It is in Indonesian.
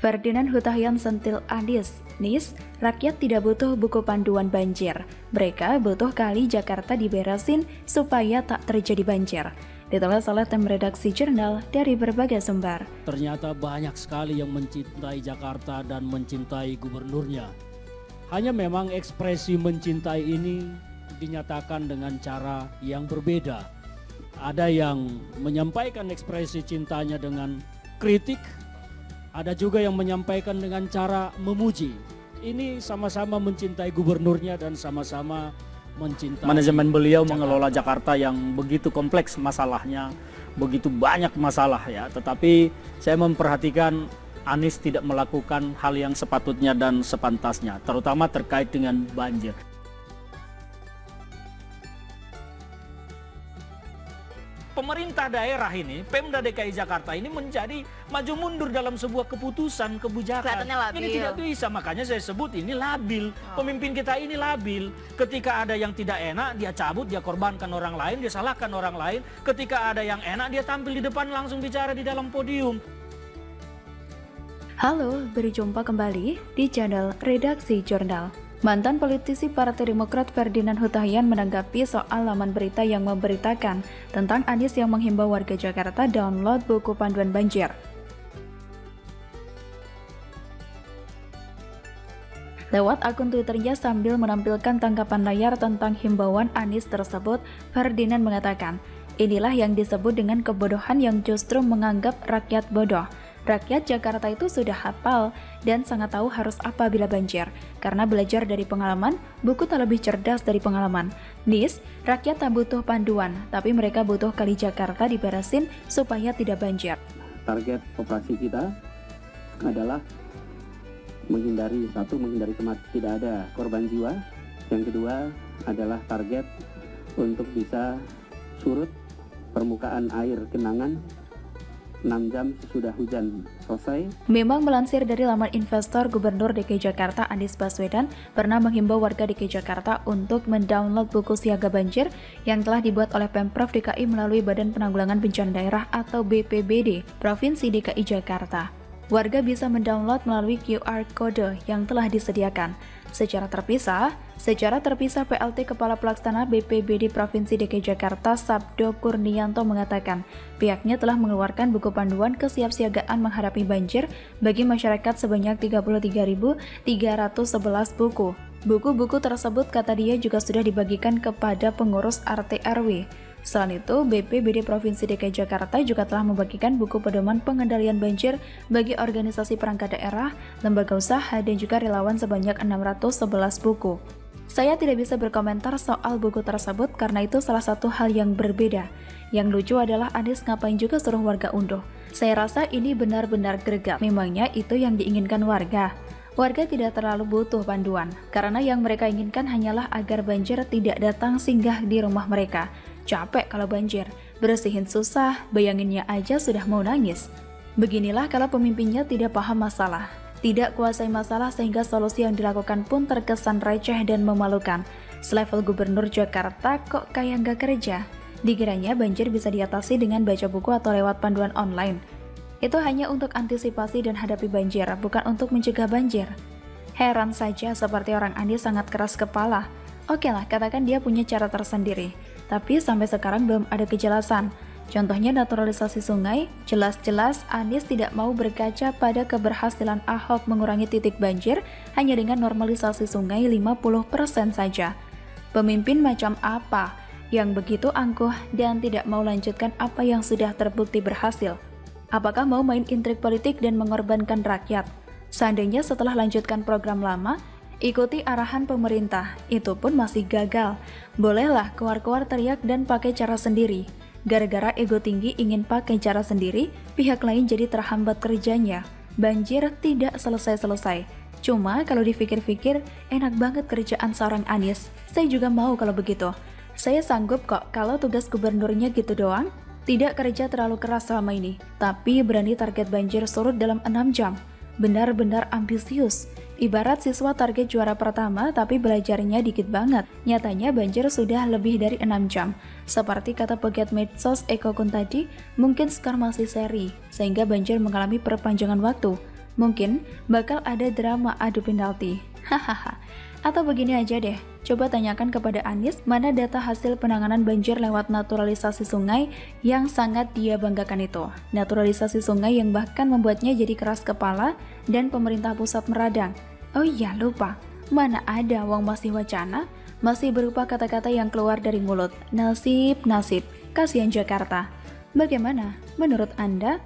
Ferdinand Hutahian sentil Anies, "Nis, rakyat tidak butuh buku panduan banjir. Mereka butuh kali Jakarta diberesin supaya tak terjadi banjir." Ditulis oleh tim redaksi jurnal dari berbagai sumber. Ternyata banyak sekali yang mencintai Jakarta dan mencintai gubernurnya. Hanya memang ekspresi mencintai ini dinyatakan dengan cara yang berbeda. Ada yang menyampaikan ekspresi cintanya dengan kritik, ada juga yang menyampaikan dengan cara memuji. Ini sama-sama mencintai gubernurnya dan sama-sama mencintai manajemen beliau Jakarta. mengelola Jakarta yang begitu kompleks masalahnya, begitu banyak masalah ya. Tetapi saya memperhatikan Anies tidak melakukan hal yang sepatutnya dan sepantasnya, terutama terkait dengan banjir. Pemerintah daerah ini, Pemda DKI Jakarta ini menjadi maju mundur dalam sebuah keputusan kebijakan. Ini tidak bisa, makanya saya sebut ini labil. Pemimpin kita ini labil. Ketika ada yang tidak enak, dia cabut, dia korbankan orang lain, dia salahkan orang lain. Ketika ada yang enak, dia tampil di depan langsung bicara di dalam podium. Halo, berjumpa kembali di channel Redaksi Jurnal. Mantan politisi Partai Demokrat Ferdinand Hutahian menanggapi soal laman berita yang memberitakan tentang Anies yang menghimbau warga Jakarta download buku panduan banjir. Lewat akun Twitternya sambil menampilkan tangkapan layar tentang himbauan Anies tersebut, Ferdinand mengatakan, "Inilah yang disebut dengan kebodohan yang justru menganggap rakyat bodoh. Rakyat Jakarta itu sudah hafal dan sangat tahu harus apa bila banjir. Karena belajar dari pengalaman, buku tak lebih cerdas dari pengalaman. Nis, rakyat tak butuh panduan, tapi mereka butuh kali Jakarta diberesin supaya tidak banjir." Target operasi kita adalah menghindari tidak ada korban jiwa. Yang kedua adalah target untuk bisa surut permukaan air genangan 6 jam sesudah hujan selesai. Memang melansir dari laman investor, Gubernur DKI Jakarta Anies Baswedan pernah menghimbau warga DKI Jakarta untuk mendownload buku siaga banjir yang telah dibuat oleh Pemprov DKI melalui Badan Penanggulangan Bencana Daerah atau BPBD Provinsi DKI Jakarta. Warga bisa mendownload melalui QR Code yang telah disediakan. Secara terpisah, PLT Kepala Pelaksana BPBD Provinsi DKI Jakarta Sabdo Kurnianto mengatakan pihaknya telah mengeluarkan buku panduan kesiapsiagaan menghadapi banjir bagi masyarakat sebanyak 33.311 buku. Buku-buku tersebut, kata dia, juga sudah dibagikan kepada pengurus RT RW. Selain itu, BPBD Provinsi DKI Jakarta juga telah membagikan buku pedoman pengendalian banjir bagi organisasi perangkat daerah, lembaga usaha, dan juga relawan sebanyak 611 buku. Saya tidak bisa berkomentar soal buku tersebut karena itu salah satu hal yang berbeda. Yang lucu adalah Anies ngapain juga suruh warga unduh. Saya rasa ini benar-benar greget. Memangnya itu yang diinginkan warga? Warga tidak terlalu butuh panduan, karena yang mereka inginkan hanyalah agar banjir tidak datang singgah di rumah mereka. Capek kalau banjir, bersihin susah, bayanginnya aja sudah mau nangis. Beginilah kalau pemimpinnya tidak paham masalah, tidak kuasai masalah sehingga solusi yang dilakukan pun terkesan receh dan memalukan. Selevel Gubernur Jakarta kok kayak nggak kerja? Dikiranya banjir bisa diatasi dengan baca buku atau lewat panduan online. Itu hanya untuk antisipasi dan hadapi banjir, bukan untuk mencegah banjir. Heran saja seperti orang Anies sangat keras kepala. Oke lah, katakan dia punya cara tersendiri. Tapi sampai sekarang belum ada kejelasan. Contohnya naturalisasi sungai, jelas-jelas Anies tidak mau berkaca pada keberhasilan Ahok mengurangi titik banjir hanya dengan normalisasi sungai 50% saja. Pemimpin macam apa yang begitu angkuh dan tidak mau lanjutkan apa yang sudah terbukti berhasil? Apakah mau main intrik politik dan mengorbankan rakyat? Seandainya setelah lanjutkan program lama, ikuti arahan pemerintah, itu pun masih gagal. Bolehlah keluar-keluar teriak dan pakai cara sendiri. Gara-gara ego tinggi ingin pakai cara sendiri, pihak lain jadi terhambat kerjanya. Banjir tidak selesai-selesai. Cuma kalau dipikir-pikir, enak banget kerjaan seorang Anies. Saya juga mau kalau begitu. Saya sanggup kok kalau tugas gubernurnya gitu doang. Tidak kerja terlalu keras selama ini, tapi berani target banjir surut dalam 6 jam. Benar-benar ambisius. Ibarat siswa target juara pertama tapi belajarnya dikit banget. Nyatanya banjir sudah lebih dari 6 jam. Seperti kata pegiat medsos Eko Kun tadi, mungkin skor masih seri, sehingga banjir mengalami perpanjangan waktu. Mungkin bakal ada drama adu penalti. Hahaha. Atau begini aja deh, coba tanyakan kepada Anies mana data hasil penanganan banjir lewat naturalisasi sungai yang sangat dia banggakan itu. Naturalisasi sungai yang bahkan membuatnya jadi keras kepala dan pemerintah pusat meradang. Oh iya, lupa. Mana ada wong masih wacana, masih berupa kata-kata yang keluar dari mulut. Nasib, kasihan Jakarta. Bagaimana menurut Anda?